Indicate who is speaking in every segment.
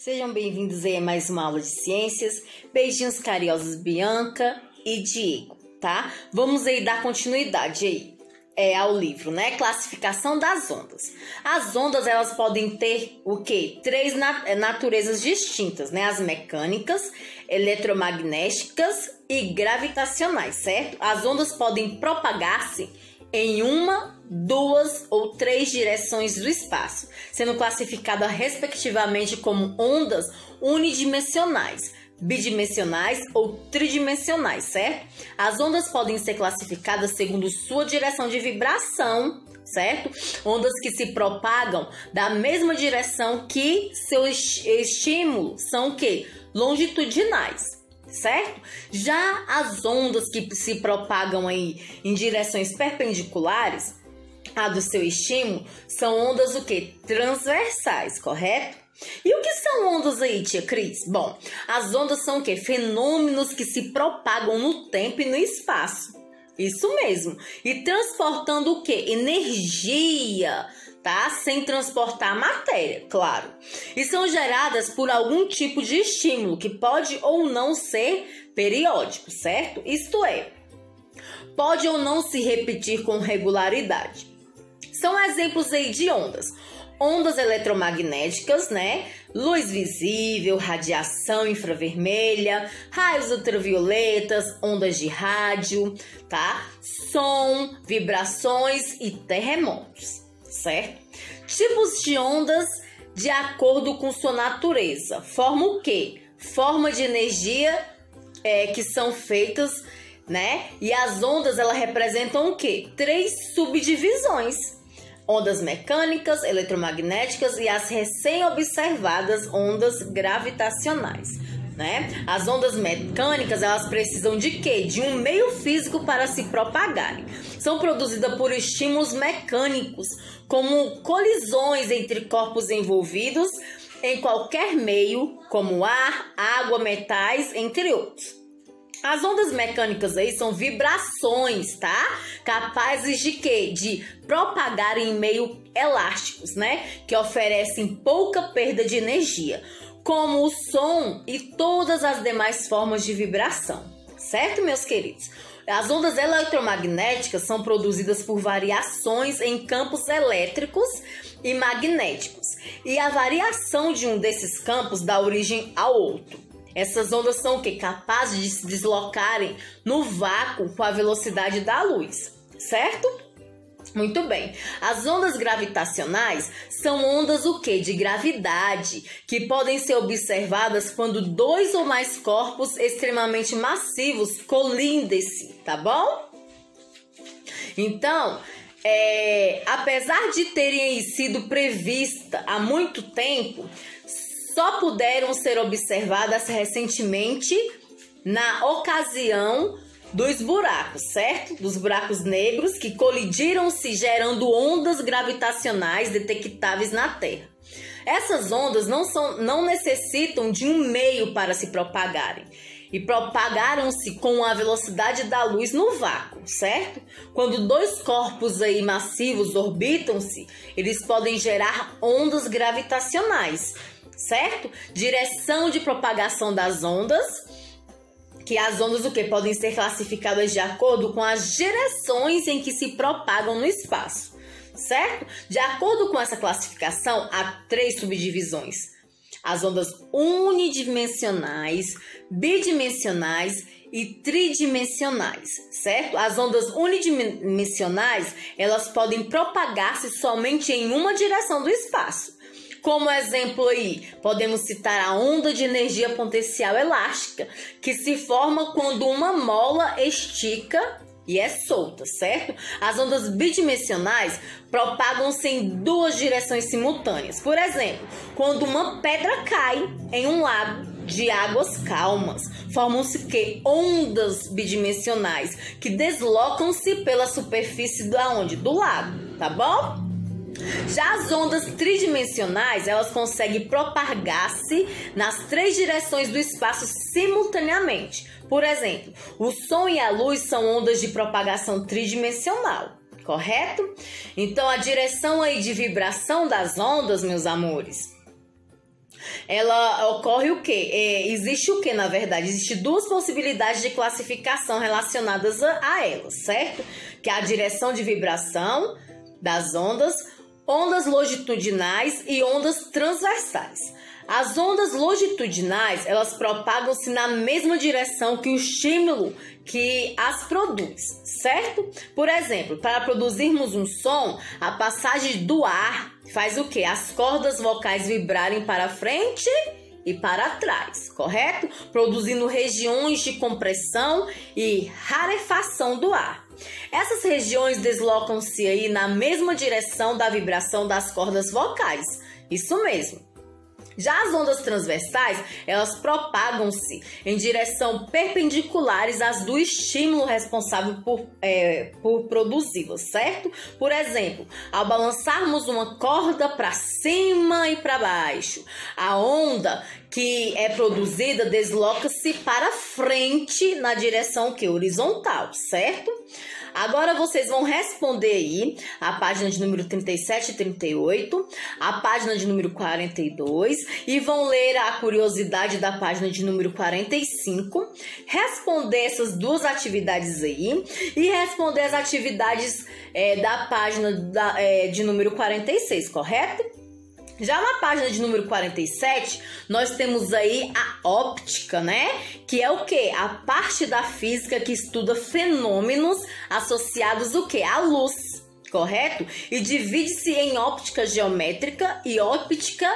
Speaker 1: Sejam bem-vindos aí a mais uma aula de ciências. Beijinhos carinhosos, Bianca e Diego, tá? Vamos aí dar continuidade aí ao livro, né? Classificação das ondas. As ondas, elas podem ter o quê? Três naturezas distintas, né? As mecânicas, eletromagnéticas e gravitacionais, certo? As ondas podem propagar-se em uma, duas ou três direções do espaço, sendo classificada respectivamente como ondas unidimensionais, bidimensionais ou tridimensionais, certo? As ondas podem ser classificadas segundo sua direção de vibração, certo? Ondas que se propagam da mesma direção que seu estímulo são o quê? Longitudinais. Certo? Já as ondas que se propagam aí em direções perpendiculares à do seu estímulo são ondas o quê? Transversais, correto? E o que são ondas aí, tia Cris? Bom, as ondas são o quê? Fenômenos que se propagam no tempo e no espaço. Isso mesmo. E transportando o quê? Energia, tá? Sem transportar matéria, claro. E são geradas por algum tipo de estímulo que pode ou não ser periódico, certo? Isto é, pode ou não se repetir com regularidade. São exemplos aí de ondas. Ondas eletromagnéticas, né? Luz visível, radiação infravermelha, raios ultravioletas, ondas de rádio, tá? Som, vibrações e terremotos, certo? Tipos de ondas de acordo com sua natureza. Forma o quê? Forma de energia que são feitas, né? E as ondas, elas representam o quê? Três subdivisões. Ondas mecânicas, eletromagnéticas e as recém-observadas ondas gravitacionais, né? As ondas mecânicas, elas precisam de quê? De um meio físico para se propagarem. São produzidas por estímulos mecânicos, como colisões entre corpos envolvidos em qualquer meio, como ar, água, metais, entre outros. As ondas mecânicas aí são vibrações, tá? Capazes de quê? De propagar em meio elásticos, né? Que oferecem pouca perda de energia, como o som e todas as demais formas de vibração. Certo, meus queridos? As ondas eletromagnéticas são produzidas por variações em campos elétricos e magnéticos. E a variação de um desses campos dá origem ao outro. Essas ondas são o quê? Capazes de se deslocarem no vácuo com a velocidade da luz, certo? Muito bem. As ondas gravitacionais são ondas o quê? De gravidade, que podem ser observadas quando dois ou mais corpos extremamente massivos colidem-se, tá bom? Então, apesar de terem sido previstas há muito tempo, só puderam ser observadas recentemente na ocasião dos buracos, certo? Dos buracos negros que colidiram-se, gerando ondas gravitacionais detectáveis na Terra. Essas ondas não necessitam de um meio para se propagarem e propagaram-se com a velocidade da luz no vácuo, certo? Quando dois corpos aí massivos orbitam-se, eles podem gerar ondas gravitacionais, certo? Direção de propagação das ondas, que as ondas o que podem ser classificadas de acordo com as direções em que se propagam no espaço, certo? De acordo com essa classificação, há três subdivisões: as ondas unidimensionais, bidimensionais e tridimensionais, certo? As ondas unidimensionais, elas podem propagar-se somente em uma direção do espaço. Como exemplo aí, podemos citar a onda de energia potencial elástica, que se forma quando uma mola estica e é solta, certo? As ondas bidimensionais propagam-se em duas direções simultâneas. Por exemplo, quando uma pedra cai em um lago de águas calmas, formam-se que ondas bidimensionais que deslocam-se pela superfície do lago, tá bom? Já as ondas tridimensionais, elas conseguem propagar-se nas três direções do espaço simultaneamente. Por exemplo, o som e a luz são ondas de propagação tridimensional, correto? Então, a direção aí de vibração das ondas, meus amores, ela ocorre o quê? Existe o quê, na verdade? Existe duas possibilidades de classificação relacionadas a elas, certo? Que é a direção de vibração das ondas, ondas longitudinais e ondas transversais. As ondas longitudinais, elas propagam-se na mesma direção que o estímulo que as produz, certo? Por exemplo, para produzirmos um som, a passagem do ar faz o quê? As cordas vocais vibrarem para frente e para trás, correto? Produzindo regiões de compressão e rarefação do ar. Essas regiões deslocam-se aí na mesma direção da vibração das cordas vocais. Isso mesmo. Já as ondas transversais, elas propagam-se em direção perpendiculares às do estímulo responsável por produzi-las, certo? Por exemplo, ao balançarmos uma corda para cima e para baixo, a onda que é produzida desloca-se para frente na direção que horizontal, certo? Agora vocês vão responder aí a página de número 37 e 38, a página de número 42 e vão ler a curiosidade da página de número 45, responder essas duas atividades aí e responder as atividades da página de número 46, correto? Já na página de número 47, nós temos aí a óptica, né? Que é o quê? A parte da física que estuda fenômenos associados o quê? À luz, correto? E divide-se em óptica geométrica e óptica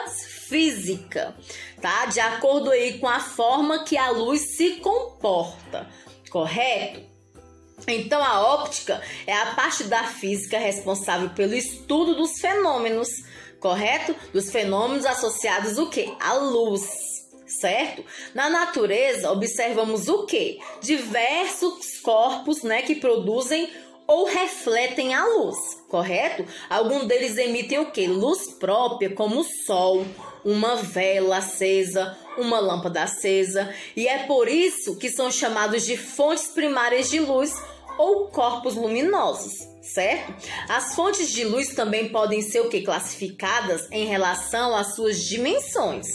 Speaker 1: física, tá? De acordo aí com a forma que a luz se comporta, correto? Então, a óptica é a parte da física responsável pelo estudo dos fenômenos, correto? Dos fenômenos associados o quê? À luz, certo? Na natureza, observamos o quê? Diversos corpos, né, que produzem ou refletem a luz, correto? Alguns deles emitem o quê? Luz própria, como o sol, uma vela acesa, uma lâmpada acesa, e é por isso que são chamados de fontes primárias de luz ou corpos luminosos, certo? As fontes de luz também podem ser o quê? Classificadas em relação às suas dimensões,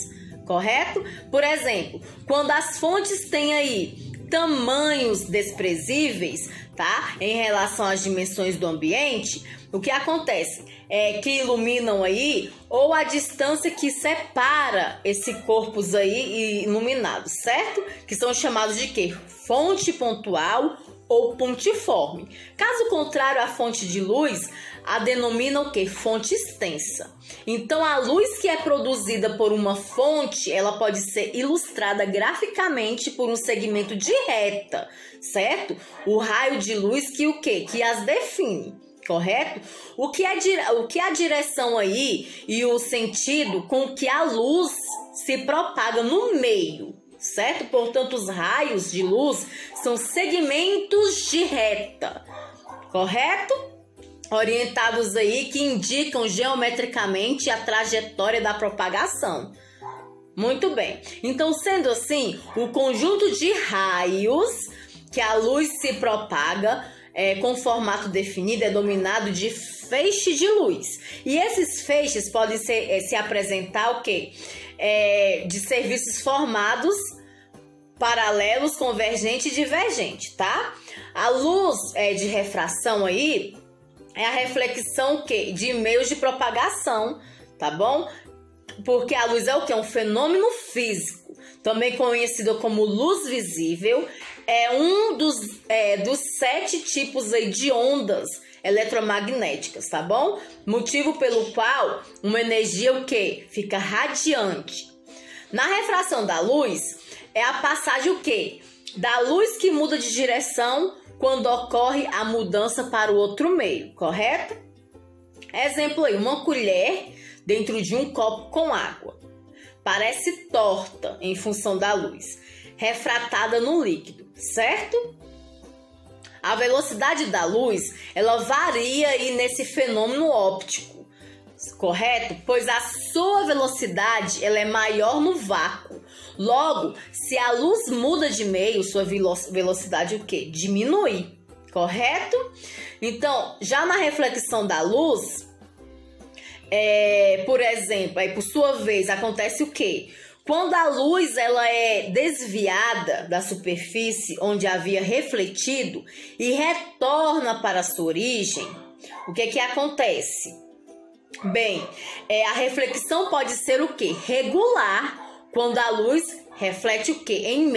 Speaker 1: correto? Por exemplo, quando as fontes têm aí tamanhos desprezíveis, tá? Em relação às dimensões do ambiente, o que acontece é que iluminam aí ou a distância que separa esses corpos aí iluminados, certo? Que são chamados de quê? Fonte pontual ou pontiforme. Caso contrário, a fonte de luz a denomina o quê? Fonte extensa. Então, a luz que é produzida por uma fonte, ela pode ser ilustrada graficamente por um segmento de reta, certo? O raio de luz que o quê? Que as define, correto? O que é a direção aí e o sentido com que a luz se propaga no meio, certo? Portanto, os raios de luz são segmentos de reta, correto? Orientados aí que indicam geometricamente a trajetória da propagação. Muito bem. Então, sendo assim, o conjunto de raios que a luz se propaga com formato definido é denominado de feixe de luz. E esses feixes podem se apresentar o quê? De serviços formados paralelos, convergente e divergente, tá? A luz de refração aí é a reflexão de meios de propagação, tá bom? Porque a luz é o quê? É um fenômeno físico, também conhecido como luz visível. É um dos 7 tipos aí de ondas eletromagnéticas, tá bom? Motivo pelo qual uma energia o quê? Fica radiante. Na refração da luz, é a passagem o quê? Da luz que muda de direção quando ocorre a mudança para o outro meio, correto? Exemplo aí, uma colher dentro de um copo com água. Parece torta em função da luz, refratada no líquido, certo? A velocidade da luz, ela varia aí nesse fenômeno óptico, correto? Pois a sua velocidade, ela é maior no vácuo. Logo, se a luz muda de meio, sua velocidade o quê? Diminui, correto? Então, já na reflexão da luz, por exemplo, aí por sua vez, acontece o quê? Quando a luz ela é desviada da superfície onde havia refletido e retorna para a sua origem, o que acontece? Bem, a reflexão pode ser o quê? Regular, quando a luz reflete o quê? Em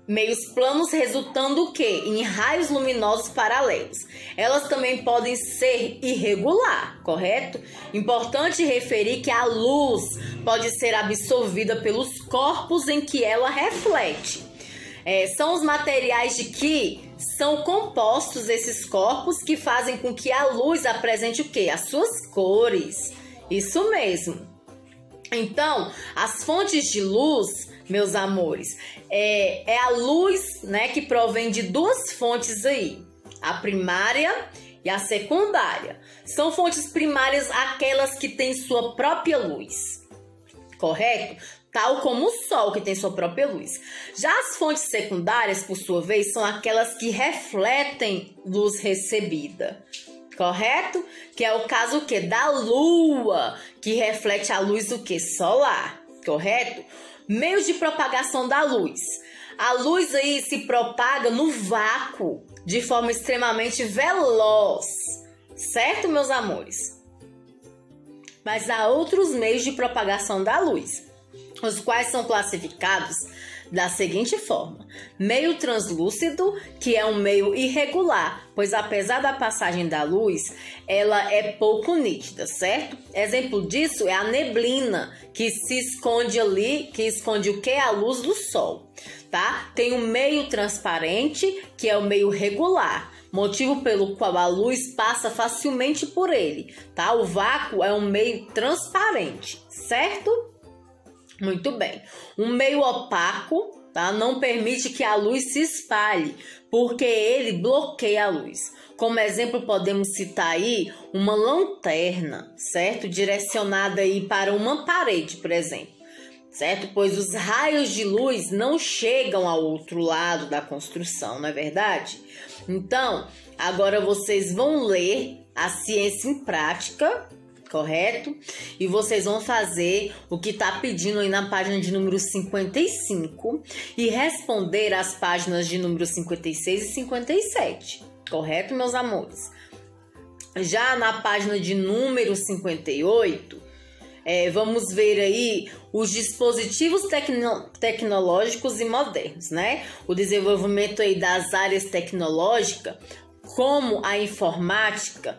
Speaker 1: meios planos, resultando o quê? Em raios luminosos paralelos. Elas também podem ser irregular, correto? Importante referir que a luz pode ser absorvida pelos corpos em que ela reflete. São os materiais de que são compostos esses corpos que fazem com que a luz apresente o quê? As suas cores. Isso mesmo. Então, as fontes de luz, meus amores, é a luz, né, que provém de duas fontes aí, a primária e a secundária. São fontes primárias aquelas que têm sua própria luz, correto? Tal como o Sol, que tem sua própria luz. Já as fontes secundárias, por sua vez, são aquelas que refletem luz recebida. Correto? Que é o caso o quê? Da Lua, que reflete a luz do quê? Solar. Correto? Meios de propagação da luz. A luz aí se propaga no vácuo de forma extremamente veloz. Certo, meus amores? Mas há outros meios de propagação da luz, os quais são classificados da seguinte forma: meio translúcido, que é um meio irregular, pois apesar da passagem da luz, ela é pouco nítida, certo? Exemplo disso é a neblina, que se esconde ali, que esconde o que? A luz do sol, tá? Tem o meio transparente, que é o meio regular, motivo pelo qual a luz passa facilmente por ele, tá? O vácuo é um meio transparente, certo? Muito bem. Um meio opaco, tá? Não permite que a luz se espalhe, porque ele bloqueia a luz. Como exemplo, podemos citar aí uma lanterna, certo? Direcionada aí para uma parede, por exemplo, certo? Pois os raios de luz não chegam ao outro lado da construção, não é verdade? Então, agora vocês vão ler a ciência em prática, correto? E vocês vão fazer o que está pedindo aí na página de número 55 e responder as páginas de número 56 e 57, correto, meus amores? Já na página de número 58, vamos ver aí os dispositivos tecnológicos e modernos, né? O desenvolvimento aí das áreas tecnológicas, como a informática,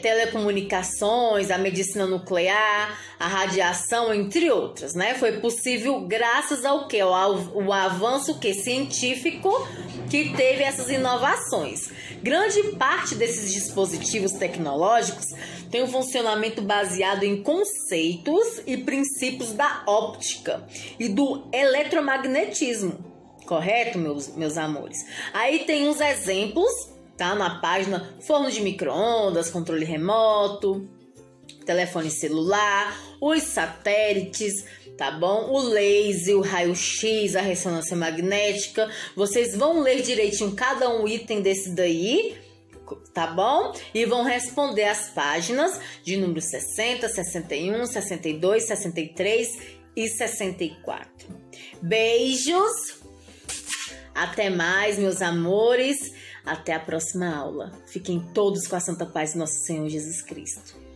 Speaker 1: telecomunicações, a medicina nuclear, a radiação, entre outras, né? Foi possível graças ao quê? O avanço científico que teve essas inovações. Grande parte desses dispositivos tecnológicos tem um funcionamento baseado em conceitos e princípios da óptica e do eletromagnetismo, correto, meus amores? Aí tem uns exemplos, tá? Na página: forno de micro-ondas, controle remoto, telefone celular, os satélites, tá bom? O laser, o raio-x, a ressonância magnética. Vocês vão ler direitinho cada um item desse daí, tá bom? E vão responder as páginas de número 60, 61, 62, 63 e 64. Beijos! Até mais, meus amores! Até a próxima aula. Fiquem todos com a santa paz de nosso Senhor Jesus Cristo.